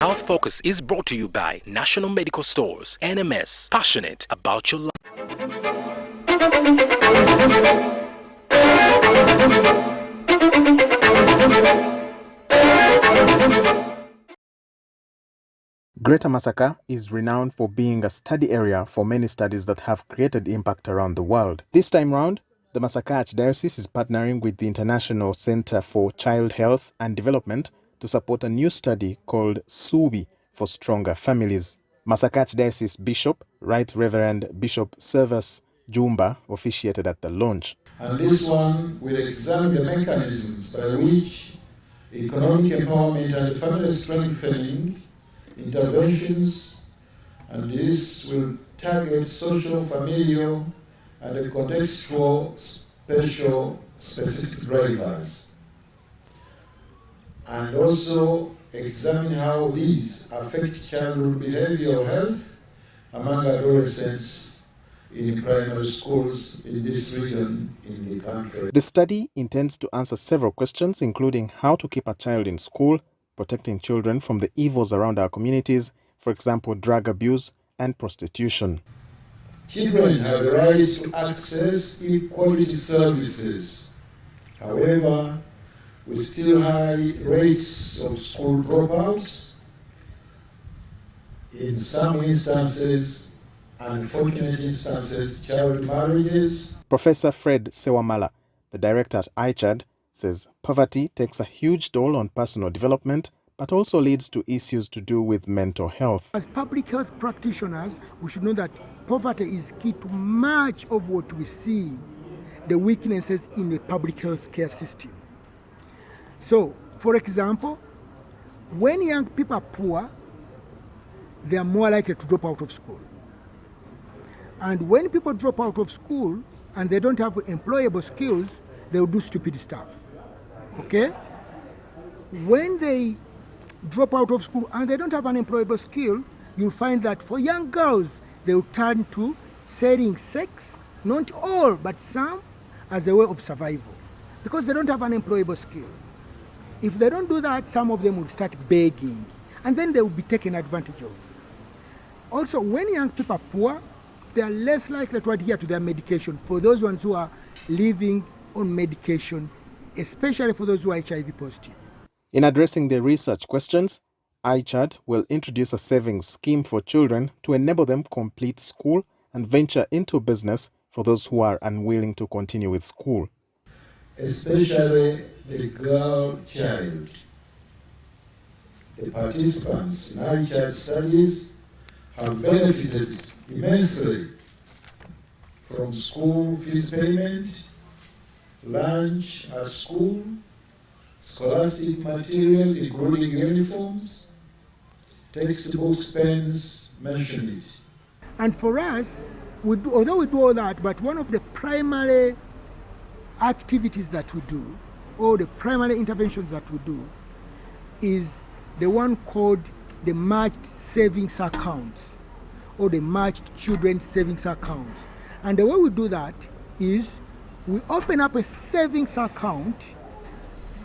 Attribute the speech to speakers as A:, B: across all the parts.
A: Health Focus is brought to you by National Medical Stores, NMS, passionate about your life.
B: Greater Masaka is renowned for being a study area for many studies that have created impact around the world. This time round, the Masaka Archdiocese is partnering with the International Center for Child Health and Development to support a new study called SUBI for Stronger Families. Masaka Archdiocese Bishop, Right Reverend Bishop Servus Jumba, officiated at the launch.
C: And this one will examine the mechanisms by which economic empowerment and family strengthening interventions, and this will target social, familial, and contextual specific drivers, and also examine how these affect childhood behavioral health among adolescents in primary schools in this region in the country.
B: The study intends to answer several questions, including how to keep a child in school, protecting children from the evils around our communities, for example, drug abuse and prostitution.
C: Children have the right to access equality services. However, with still high rates of school dropouts, in some instances, unfortunate instances, child marriages.
B: Professor Fred Sewamala, the director at ICHAD, says poverty takes a huge toll on personal development, but also leads to issues to do with mental health.
D: As public health practitioners, we should know that poverty is key to much of what we see, the weaknesses in the public health care system. So, for example, when young people are poor, they are more likely to drop out of school. And when people drop out of school and they don't have employable skills, they will do stupid stuff. Okay? When they drop out of school and they don't have an employable skill, you'll find that for young girls, they will turn to selling sex, not all, but some, as a way of survival, because they don't have an employable skill. If they don't do that, some of them will start begging, and then they will be taken advantage of. Also, when young people are poor, they are less likely to adhere to their medication. For those ones who are living on medication, especially for those who are HIV positive.
B: In addressing the research questions, ICHAD will introduce a savings scheme for children to enable them complete school and venture into business for those who are unwilling to continue with school.
C: Especially the girl child. The participants in ICHAD studies have benefited immensely from school fees payment, lunch at school, scholastic materials including uniforms, textbooks, pens, mention it.
D: And for us, although we do all that, but one of the primary activities that we do, or the primary interventions that we do, is the one called the matched savings accounts, or the matched children's savings accounts. And the way we do that is we open up a savings account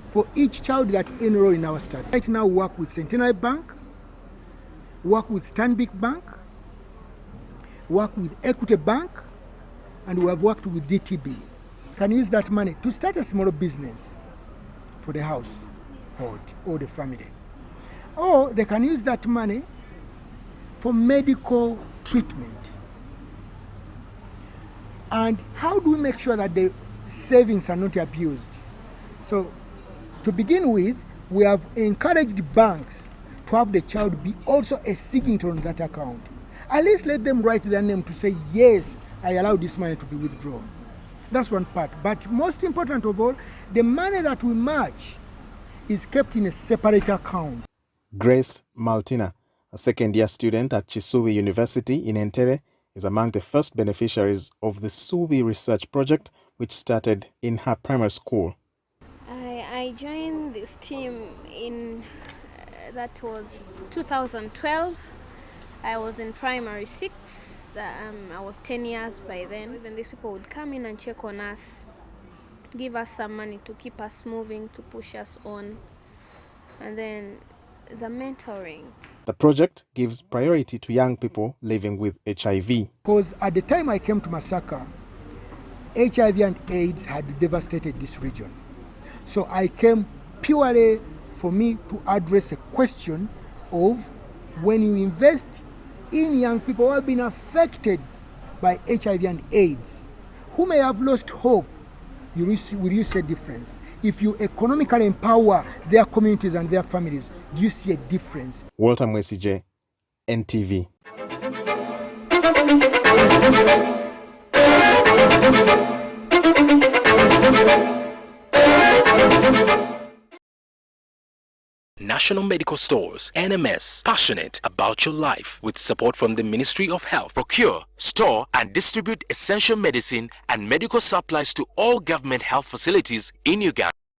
D: for each child that enroll in our study. Right now we work with Centenary Bank, work with Stanbic Bank, work with Equity Bank, and we have worked with DTB. Can use that money to start a small business for the household or the family. Or they can use that money for medical treatment. And how do we make sure that the savings are not abused? So, to begin with, we have encouraged banks to have the child be also a signatory on that account. At least let them write their name to say, yes, I allow this money to be withdrawn. That's one part. But most important of all, the money that we match is kept in a separate account.
B: Grace Maltina, a second-year student at Chisubi University in Entebbe, is among the first beneficiaries of the SUBI research project, which started in her primary school.
E: I joined this team in, that was 2012. I was in primary 6. I was 10 years by then. Even these people would come in and check on us, give us some money to keep us moving, to push us on. And then the mentoring.
B: The project gives priority to young people living with HIV.
D: Because at the time I came to Masaka, HIV and AIDS had devastated this region. So I came purely for me to address a question of when you invest in young people who have been affected by HIV and AIDS, who may have lost hope, will you see a difference? If you economically empower their communities and their families, do you see a difference?
B: Walter Mwesigye, NTV.
A: National Medical Stores, NMS, passionate about your life with support from the Ministry of Health. Procure, store and distribute essential medicine and medical supplies to all government health facilities in Uganda.